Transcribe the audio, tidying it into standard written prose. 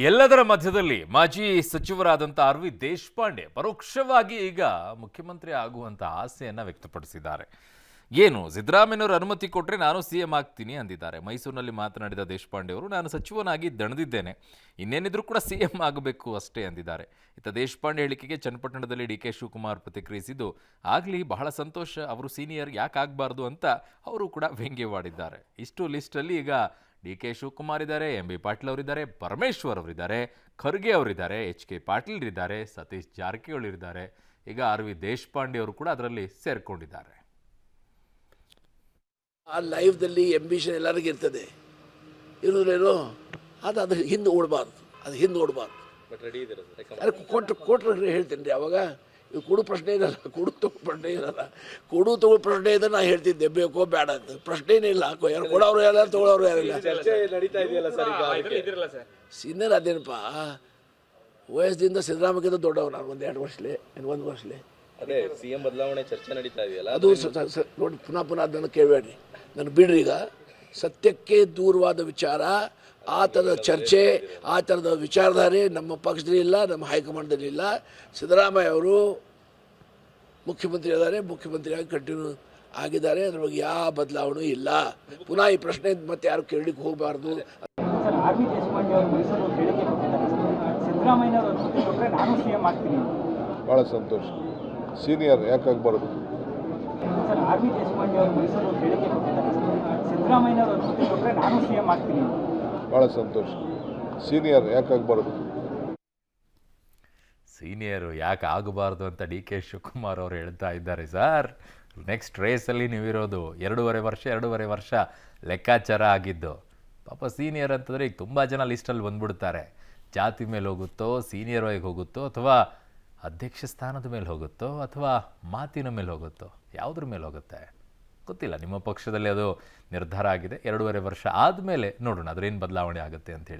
ಎಲ್ಲದರ ಮಧ್ಯದಲ್ಲಿ ಮಾಜಿ ಸಚಿವರಾದಂಥ ಆರ್.ವಿ. ದೇಶಪಾಂಡೆ ಪರೋಕ್ಷವಾಗಿ ಈಗ ಮುಖ್ಯಮಂತ್ರಿ ಆಗುವಂತ ಆಸೆಯನ್ನ ವ್ಯಕ್ತಪಡಿಸಿದ್ದಾರೆ. ಏನು ಸಿದ್ದರಾಮಯ್ಯನವರು ಅನುಮತಿ ಕೊಟ್ಟರೆ ನಾನು ಸಿಎಂ ಆಗ್ತೀನಿ ಅಂದಿದ್ದಾರೆ. ಮೈಸೂರಿನಲ್ಲಿ ಮಾತನಾಡಿದ ದೇಶಪಾಂಡೆ ಅವರು, ನಾನು ಸಚಿವನಾಗಿ ದಣಿದಿದ್ದೇನೆ, ಇನ್ನೇನಿದ್ರೂ ಕೂಡ ಸಿಎಂ ಆಗಬೇಕು ಅಷ್ಟೇ ಅಂದಿದ್ದಾರೆ. ಇತ್ತ ದೇಶಪಾಂಡೆ ಹೇಳಿಕೆಗೆ ಚನ್ನಪಟ್ಟಣದಲ್ಲಿ ಡಿ.ಕೆ. ಶಿವಕುಮಾರ್ ಪ್ರತಿಕ್ರಿಯಿಸಿದ್ದು, ಆಗಲಿ ಬಹಳ ಸಂತೋಷ, ಅವರು ಸೀನಿಯರ್ ಯಾಕೆ ಆಗಬಾರ್ದು ಅಂತ ಅವರು ಕೂಡ ವ್ಯಂಗ್ಯವಾಡಿದ್ದಾರೆ. ಇಷ್ಟು ಲಿಸ್ಟಲ್ಲಿ ಈಗ ಡಿ.ಕೆ. ಶಿವಕುಮಾರ್ ಇದ್ದಾರೆ, ಎಂ.ಬಿ. ಪಾಟೀಲ್ ಅವರಿದ್ದಾರೆ, ಪರಮೇಶ್ವರ್ ಅವರಿದ್ದಾರೆ, ಖರ್ಗೆ ಅವರಿದ್ದಾರೆ, ಎಚ್.ಕೆ. ಪಾಟೀಲ್ ಇದ್ದಾರೆ, ಸತೀಶ್ ಜಾರಕಿಹೊಳಿ ಇದ್ದಾರೆ. ಈಗ ಆರ್.ವಿ. ದೇಶಪಾಂಡೆ ಅವರು ಕೂಡ ಅದರಲ್ಲಿ ಸೇರ್ಕೊಂಡಿದ್ದಾರೆ. ಆ ಲೈಫ್ದಲ್ಲಿ ಎಂಬಿಷನ್ ಎಲ್ಲರಿಗೂ ಇರ್ತದೆ, ಇರೋದ್ರೇನು ಅದ್ರ ಹಿಂದೆ ಓಡಬಾರ್ದು, ಅದು ಹಿಂದೆ ಓಡಬಾರ್ದು. ಅದೇ ಕೊಟ್ಟರೆ ಹೇಳ್ತೀನಿ ರೀ. ಅವಾಗ ಇದು ಕೊಡು ಪ್ರಶ್ನೆ ಇರಲ್ಲ, ಕೊಡು ತಗೋ ಪ್ರಶ್ನೆ ಇರಲ್ಲ. ಕೊಡು ತಗೋ ಪ್ರಶ್ನೆ ಇದ್ರೆ ನಾನು ಹೇಳ್ತಿದ್ದೆ ಬೇಕೋ ಬೇಡ ಅಂತ. ಪ್ರಶ್ನೆನೇ ಇಲ್ಲ, ಯಾರು ಕೊಡೋರು ಯಾರು ತಗೊಳ್ಳೋರು ಯಾರಿಲ್ಲ. ಸೀನಿಯರ್ ಅದೇನಪ್ಪ, ವಯಸ್ಸಿಂದ ಸಿದ್ದರಾಮಯ್ಯಗಿಂತ ದೊಡ್ಡವ ನಾನು ಒಂದು ವರ್ಷಲೇ ಅದೇ ಸಿಎಂ ಬದಲಾವಣೆ ಚರ್ಚೆ ನಡೀತಾ ಇದೆಯಲ್ಲ, ಅದು ನೋಡಿ ಪುನಃ ಅದನ್ನು ಕೇಳಬೇಡಿ, ನಾನು ಬಿಡ್ರಿ. ಈಗ ಸತ್ಯಕ್ಕೆ ದೂರವಾದ ವಿಚಾರ, ಆ ಥರದ ಚರ್ಚೆ, ಆ ಥರದ ವಿಚಾರಧಾರೆ ನಮ್ಮ ಪಕ್ಷದಲ್ಲಿ ಇಲ್ಲ, ನಮ್ಮ ಹೈಕಮಾಂಡ್ದಲ್ಲಿ ಇಲ್ಲ. ಸಿದ್ದರಾಮಯ್ಯ ಅವರು ಮುಖ್ಯಮಂತ್ರಿ ಇದ್ದಾರೆ, ಮುಖ್ಯಮಂತ್ರಿಯಾಗಿ ಕಂಟಿನ್ಯೂ ಆಗಿದ್ದಾರೆ. ಅದ್ರ ಬಗ್ಗೆ ಯಾವ ಬದಲಾವಣೆ ಇಲ್ಲ. ಪುನಃ ಈ ಪ್ರಶ್ನೆ ಮತ್ತೆ ಯಾರು ಕೇಳಲಿಕ್ಕೆ ಹೋಗಬಾರ್ದು. ಆರ್.ವಿ. ದೇಶಪಾಂಡೆ ಅವರು ಮೈಸೂರು ಹೇಳಿಕೆ ಕೊಟ್ಟಿದ್ದಾರೆ, ಸಿದ್ದರಾಮಯ್ಯನವರು ಅನುಮತಿ ಕೊಟ್ಟರೆ ನಾನು ಸಿಎಂ ಆಗ್ತೀನಿ. ಭಾಳ ಸಂತೋಷ. ಸೀನಿಯರ್ ಯಾಕಾಗಬಾರ್ದು? ಸರ್, ಆರ್.ವಿ. ದೇಶಪಾಂಡೆ ಅವರು ಮೈಸೂರು ಹೇಳಿಕೆ ಕೊಟ್ಟಿದ್ದಾರೆ, ಸಿದ್ದರಾಮಯ್ಯನವರು ಅನುಮತಿ ಕೊಟ್ಟರೆ ನಾನು ಸಿಎಂ ಆಗ್ತೀನಿ. ಭಾಳ ಸಂತೋಷ. ಸೀನಿಯರ್ ಯಾಕಾಗಬಾರ್ದು? ಸೀನಿಯರು ಯಾಕೆ ಆಗಬಾರ್ದು ಅಂತ ಡಿ.ಕೆ. ಶಿವಕುಮಾರ್ ಅವರು ಹೇಳ್ತಾ ಇದ್ದಾರೆ. ಸರ್, ನೆಕ್ಸ್ಟ್ ರೇಸಲ್ಲಿ ನೀವಿರೋದು 2.5 ವರ್ಷ ಲೆಕ್ಕಾಚಾರ ಆಗಿದ್ದು. ಪಾಪ ಸೀನಿಯರ್ ಅಂತಂದರೆ ಈಗ ತುಂಬ ಜನ ಲಿಸ್ಟಲ್ಲಿ ಬಂದ್ಬಿಡ್ತಾರೆ. ಜಾತಿ ಮೇಲೆ ಹೋಗುತ್ತೋ, ಸೀನಿಯರ್ ಆಗಿ ಹೋಗುತ್ತೋ, ಅಥವಾ ಅಧ್ಯಕ್ಷ ಸ್ಥಾನದ ಮೇಲೆ ಹೋಗುತ್ತೋ, ಅಥವಾ ಮಾತಿನ ಮೇಲೆ ಹೋಗುತ್ತೋ, ಯಾವುದ್ರ ಮೇಲೆ ಹೋಗುತ್ತೆ ಗೊತ್ತಿಲ್ಲ. ನಿಮ್ಮ ಪಕ್ಷದಲ್ಲಿ ಅದು ನಿರ್ಧಾರ ಆಗಿದೆ. 2.5 ವರ್ಷ ಆದಮೇಲೆ ನೋಡೋಣ ಅದರೇನು ಬದಲಾವಣೆ ಆಗುತ್ತೆ ಅಂಥೇಳಿ.